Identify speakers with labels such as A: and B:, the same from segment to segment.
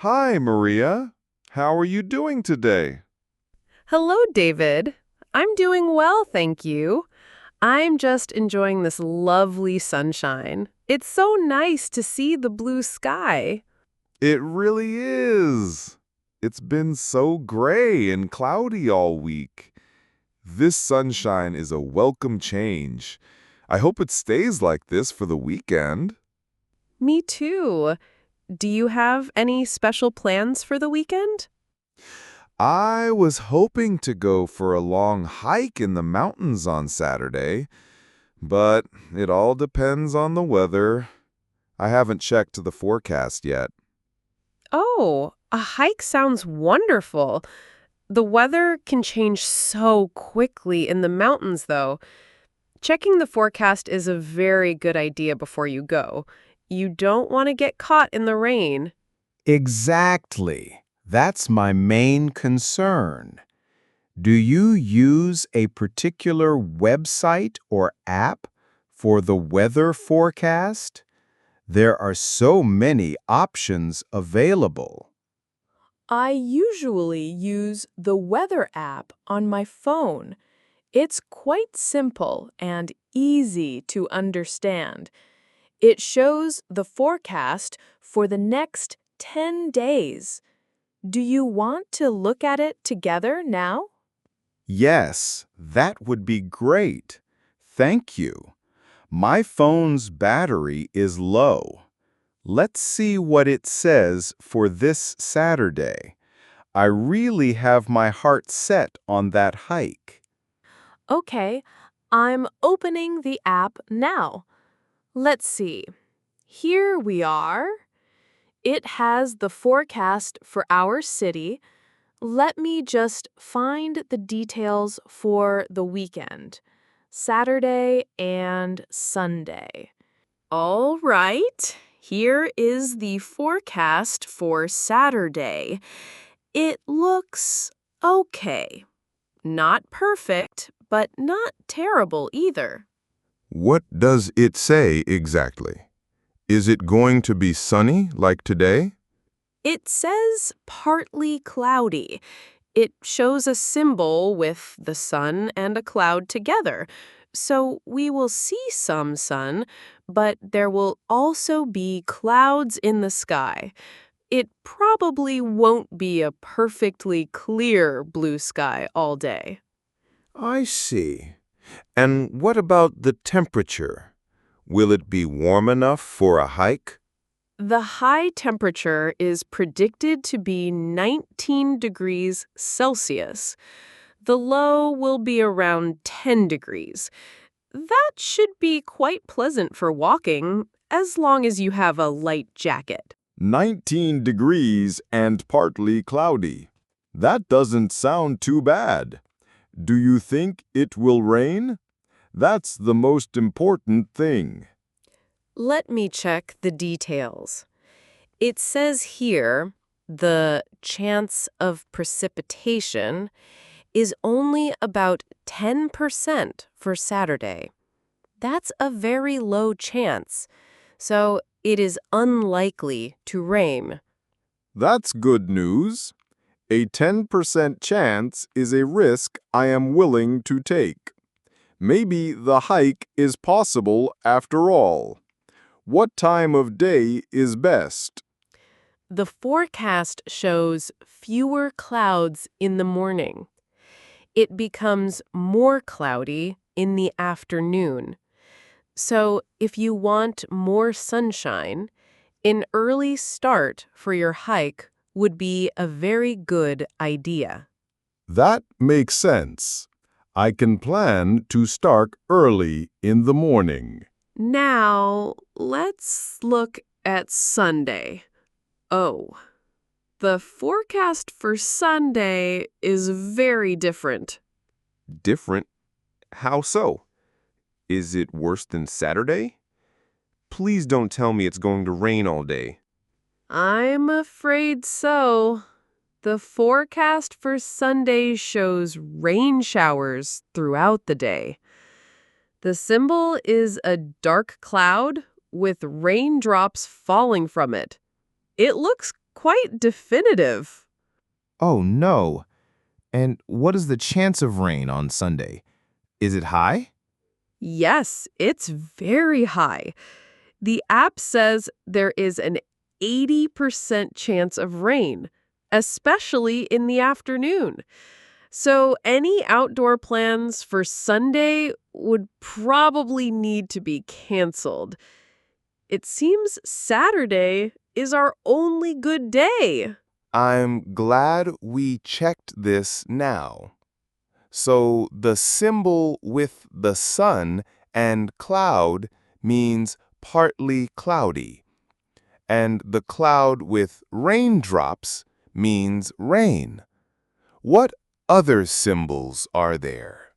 A: Hi, Maria. How are you doing today?
B: Hello, David. I'm doing well, thank you. I'm just enjoying this lovely sunshine. It's so nice to see the blue sky.
A: It really is. It's been so gray and cloudy all week. This sunshine is a welcome change. I hope it stays like this for the weekend.
B: Me too. Do you have any special plans for the weekend?
A: I was hoping to go for a long hike in the mountains on Saturday, but it all depends on the weather. I haven't checked the forecast yet.
B: Oh, a hike sounds wonderful. The weather can change so quickly in the mountains, though. Checking the forecast is a very good idea before you go. You don't want to get caught in the rain.
C: Exactly. That's my main concern. Do you use a particular website or app for the weather forecast? There are so many options available.
D: I usually use the weather app on my phone. It's quite simple and easy to understand. It shows the forecast for the next 10 days. Do you want to look at it together now?
C: Yes, that would be great. Thank you. My phone's battery is low. Let's see what it says for this Saturday. I really have my heart set on that hike.
D: Okay, I'm opening the app now. Let's see. Here we are. It has the forecast for our city. Let me just find the details for the weekend, Saturday and Sunday. All right, here is the forecast for Saturday. It looks okay. Not perfect, but not terrible either.
A: What does it say exactly? Is it going to be sunny like today?
D: It says partly cloudy. It shows a symbol with the sun and a cloud together. So we will see some sun, but there will also be clouds in the sky. It probably won't be a perfectly clear blue sky all day.
A: I see. And what about the temperature? Will it be warm enough for a hike?
D: The high temperature is predicted to be 19 degrees Celsius. The low will be around 10 degrees. That should be quite pleasant for walking, as long as you have a light jacket.
A: 19 degrees and partly cloudy. That doesn't sound too bad. Do you think it will rain? That's the most important thing.
D: Let me check the details. It says here the chance of precipitation is only about 10% for Saturday. That's a very low chance, so it is unlikely to rain.
A: That's good news. A 10% chance is a risk I am willing to take. Maybe the hike is possible after all. What time of day is best?
D: The forecast shows fewer clouds in the morning. It becomes more cloudy in the afternoon. So if you want more sunshine, an early start for your hike would be a very good idea.
A: That makes sense. I can plan to start early in the morning.
D: Now, let's look at Sunday. Oh, the forecast for Sunday is very different.
A: Different? How so? Is it worse than Saturday? Please don't tell me it's going to rain all day.
D: I'm afraid so. The forecast for Sunday shows rain showers throughout the day. The symbol is a dark cloud with raindrops falling from it. It looks
B: quite definitive.
C: Oh, no. And what is the chance of rain on Sunday? Is it high?
B: Yes, it's very high. The app says there is an 80% chance of rain, especially in the afternoon. So any outdoor plans for Sunday would probably need to be canceled. It seems Saturday is our only good day.
A: I'm glad we checked this now. So the symbol with the sun and cloud means partly cloudy, and the cloud with raindrops means rain. What other symbols are there?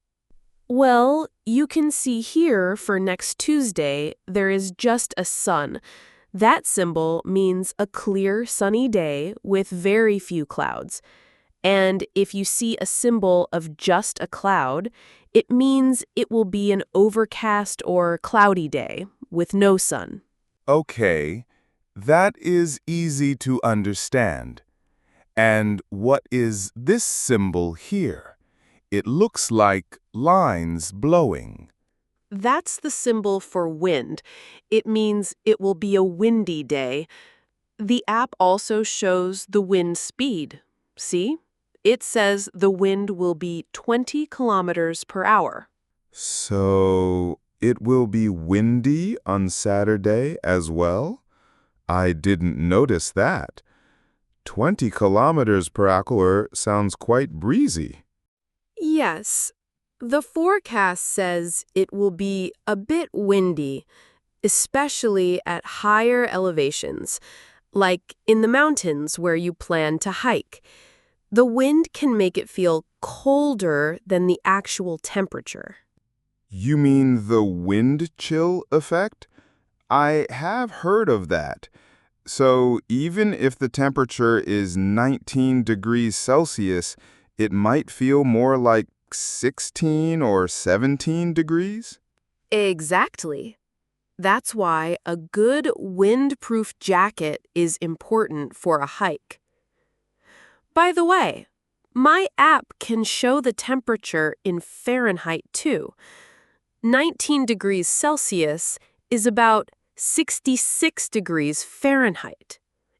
D: Well, you can see here for next Tuesday, there is just a sun. That symbol means a clear, sunny day with very few clouds. And if you see a symbol of just a cloud, it means it will be an overcast or cloudy day with no sun.
A: Okay, that is easy to understand. And what is this symbol here? It looks like lines blowing.
D: That's the symbol for wind. It means it will be a windy day. The app also shows the wind speed. See? It says the wind will be 20 kilometers per hour.
A: So it will be windy on Saturday as well? I didn't notice that. 20 kilometers per hour sounds quite breezy.
D: Yes. The forecast says it will be a bit windy, especially at higher elevations, like in the mountains where you plan to hike. The wind can make it feel colder than the actual temperature.
A: You mean the wind chill effect? I have heard of that. So even if the temperature is 19 degrees Celsius, it might feel more like 16 or 17 degrees?
D: Exactly. That's why a good windproof jacket is important for a hike. By the way, my app can show the temperature in Fahrenheit too. 19 degrees Celsius is about 66 degrees Fahrenheit.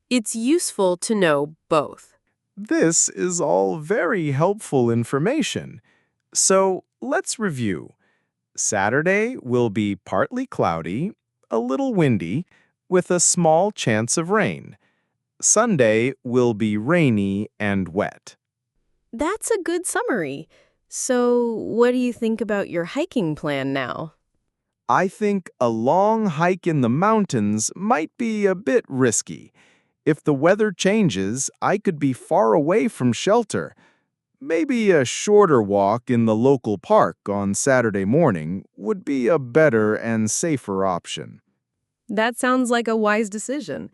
D: It's useful to know both.
C: This is all very helpful information. So let's review. Saturday will be partly cloudy, a little windy, with a small chance of rain. Sunday will be rainy and wet.
D: That's a good summary. So, what do you think about your hiking plan now?
C: I think a long hike in the mountains might be a bit risky. If the weather changes, I could be far away from shelter. Maybe a shorter walk in the local park on Saturday morning would be a better and safer option.
B: That sounds like a wise decision.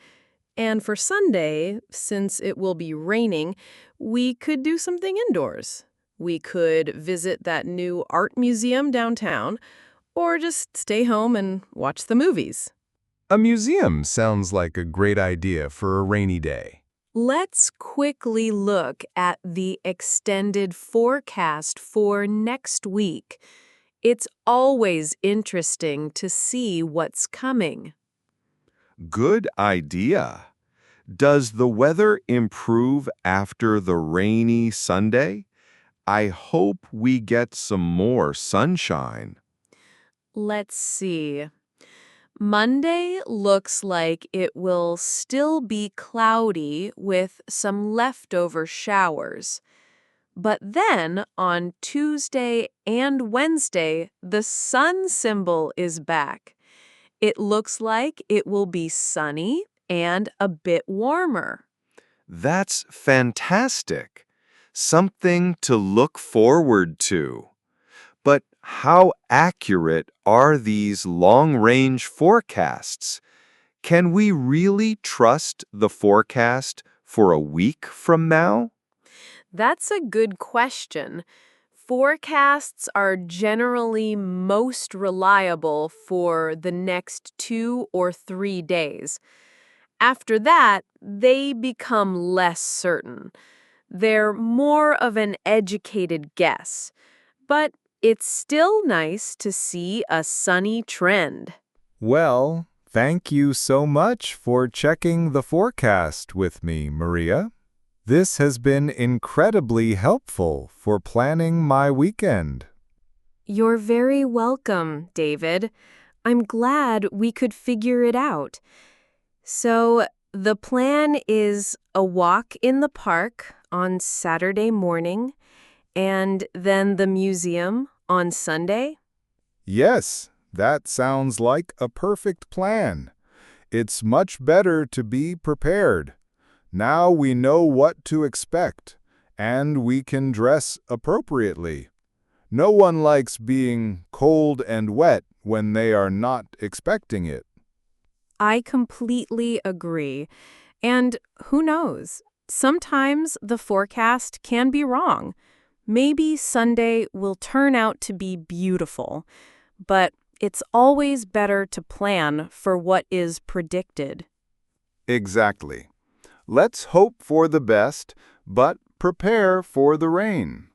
B: And for Sunday, since it will be raining, we could do something indoors. We could visit that new art museum downtown, or just stay home and watch the movies.
A: A museum sounds like a great idea for a rainy day.
D: Let's quickly look at the extended forecast for next week. It's always interesting to see what's coming.
A: Good idea. Does the weather improve after the rainy Sunday? I hope we get some more sunshine.
D: Let's see. Monday looks like it will still be cloudy with some leftover showers. But then on Tuesday and Wednesday, the sun symbol is back. It looks like it will be sunny and a bit warmer.
A: That's fantastic. Something to look forward to. But how accurate are these long-range forecasts? Can we really trust the forecast for a week from now?
D: That's a good question. Forecasts are generally most reliable for the next 2 or 3 days. After that, they become less certain. They're more of an educated guess. But it's still nice to see a sunny trend.
C: Well, thank you so much for checking the forecast with me, Maria. This has been incredibly helpful for planning my weekend.
D: You're very welcome, David. I'm glad we could figure it out. So, the plan is a walk in the park on Saturday morning and then the museum on Sunday.
C: Yes, that sounds like a perfect plan. It's much better to be prepared. Now we know what to expect, and we can dress appropriately. No one likes being cold and wet when they are not expecting it.
D: I completely agree. And who knows? Sometimes the forecast can be wrong. Maybe Sunday will turn out to be beautiful, but it's always better to plan for what is predicted.
C: Exactly. Let's hope for the best, but prepare for the rain.